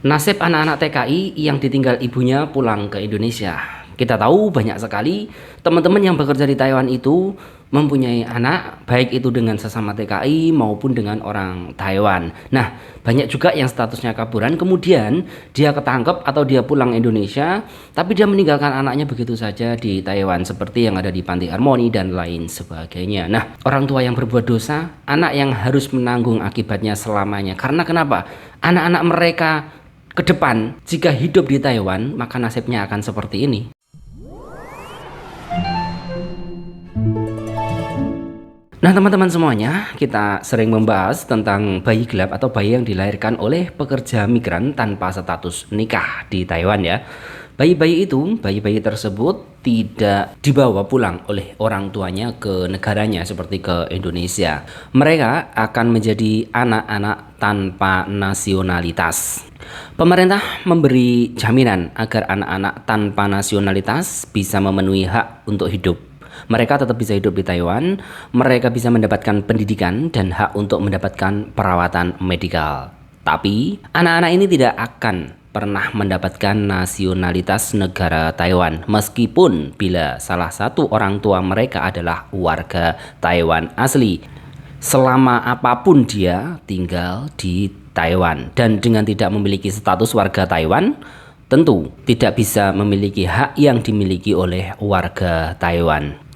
Nasib anak-anak TKI yang ditinggal ibunya pulang ke Indonesia. Kita tahu banyak sekali teman-teman yang bekerja di Taiwan itu mempunyai anak, baik itu dengan sesama TKI maupun dengan orang Taiwan. Nah, banyak juga yang statusnya kaburan, kemudian dia ketangkep atau dia pulang Indonesia, tapi dia meninggalkan anaknya begitu saja di Taiwan, seperti yang ada di Panti Harmoni dan lain sebagainya. Nah, orang tua yang berbuat dosa, anak yang harus menanggung akibatnya selamanya. Karena kenapa? Anak-anak mereka ke depan, jika hidup di Taiwan, maka nasibnya akan seperti ini. Nah, teman-teman semuanya, kita sering membahas tentang bayi gelap atau bayi yang dilahirkan oleh pekerja migran tanpa status nikah di Taiwan ya. Bayi-bayi tersebut tidak dibawa pulang oleh orang tuanya ke negaranya seperti ke Indonesia. Mereka akan menjadi anak-anak tanpa nasionalitas. Pemerintah memberi jaminan agar anak-anak tanpa nasionalitas bisa memenuhi hak untuk hidup. Mereka tetap bisa hidup di Taiwan, mereka bisa mendapatkan pendidikan dan hak untuk mendapatkan perawatan medikal. Tapi, anak-anak ini tidak akan pernah mendapatkan nasionalitas negara Taiwan, meskipun bila salah satu orang tua mereka adalah warga Taiwan asli. Selama apapun dia tinggal di Taiwan dan dengan tidak memiliki status warga Taiwan, tentu tidak bisa memiliki hak yang dimiliki oleh warga Taiwan.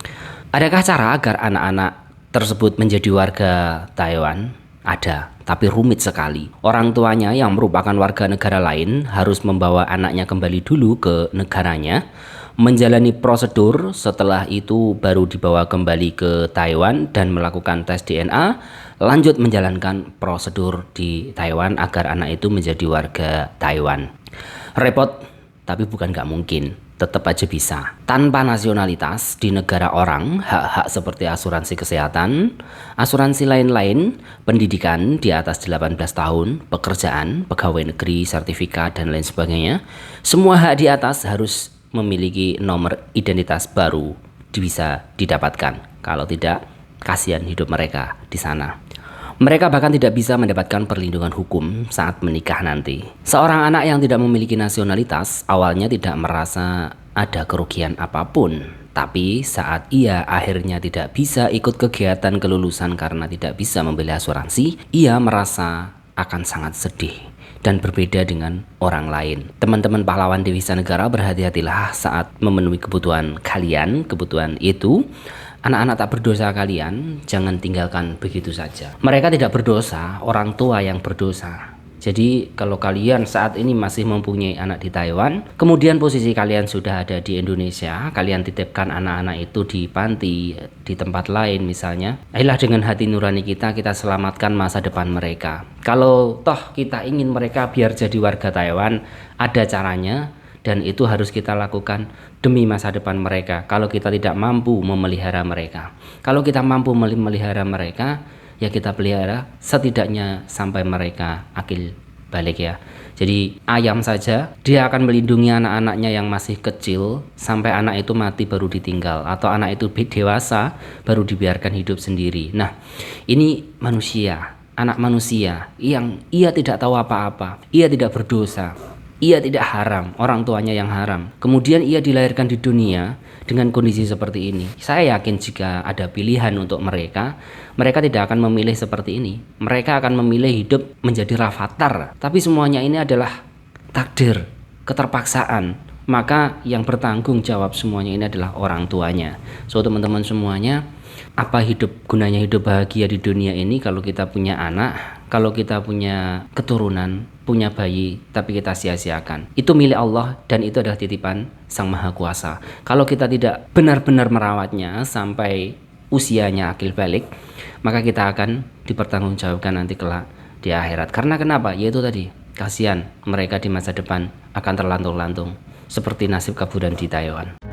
Adakah cara agar anak-anak tersebut menjadi warga Taiwan? Ada, tapi rumit sekali. Orang tuanya yang merupakan warga negara lain harus membawa anaknya kembali dulu ke negaranya, menjalani prosedur, setelah itu baru dibawa kembali ke Taiwan dan melakukan tes DNA, lanjut menjalankan prosedur di Taiwan agar anak itu menjadi warga Taiwan. Repot, tapi bukan gak mungkin. Tetap aja bisa. Tanpa nasionalitas di negara orang, hak-hak seperti asuransi kesehatan, asuransi lain-lain, pendidikan di atas 18 tahun, pekerjaan, pegawai negeri, sertifikat, dan lain sebagainya, semua hak di atas harus memiliki nomor identitas baru bisa didapatkan. Kalau tidak, kasihan hidup mereka di sana. Mereka bahkan tidak bisa mendapatkan perlindungan hukum saat menikah nanti. Seorang anak yang tidak memiliki nasionalitas awalnya tidak merasa ada kerugian apapun. Tapi saat ia akhirnya tidak bisa ikut kegiatan kelulusan karena tidak bisa membeli asuransi, ia merasa akan sangat sedih dan berbeda dengan orang lain. Teman-teman pahlawan Devisa Negara, berhati-hatilah saat memenuhi kebutuhan kalian, kebutuhan itu. Anak-anak tak berdosa kalian, jangan tinggalkan begitu saja. Mereka tidak berdosa, orang tua yang berdosa. Jadi kalau kalian saat ini masih mempunyai anak di Taiwan, kemudian posisi kalian sudah ada di Indonesia, kalian titipkan anak-anak itu di panti, di tempat lain misalnya, ayolah dengan hati nurani kita selamatkan masa depan mereka. Kalau toh kita ingin mereka biar jadi warga Taiwan, ada caranya. Dan itu harus kita lakukan demi masa depan mereka. Kalau kita tidak mampu memelihara mereka, kalau kita mampu memelihara mereka, ya kita pelihara setidaknya sampai mereka akil balik ya. Jadi ayam saja, dia akan melindungi anak-anaknya yang masih kecil sampai anak itu mati baru ditinggal, atau anak itu dewasa baru dibiarkan hidup sendiri. Nah, ini manusia, anak manusia yang ia tidak tahu apa-apa, ia tidak berdosa, ia tidak haram, orang tuanya yang haram. Kemudian ia dilahirkan di dunia dengan kondisi seperti ini. Saya yakin jika ada pilihan untuk mereka, mereka tidak akan memilih seperti ini. Mereka akan memilih hidup menjadi rafathar. Tapi semuanya ini adalah takdir, keterpaksaan. Maka yang bertanggung jawab semuanya ini adalah orang tuanya. So teman-teman semuanya, apa gunanya hidup bahagia di dunia ini kalau kita punya anak, kalau kita punya keturunan, punya bayi, tapi kita sia-siakan? Itu milik Allah dan itu adalah titipan Sang Maha Kuasa. Kalau kita tidak benar-benar merawatnya sampai usianya akil balik, maka kita akan dipertanggungjawabkan nanti kelak di akhirat. Karena kenapa? Yaitu tadi, kasihan mereka di masa depan akan terlantung-lantung seperti nasib kaburan di Taiwan.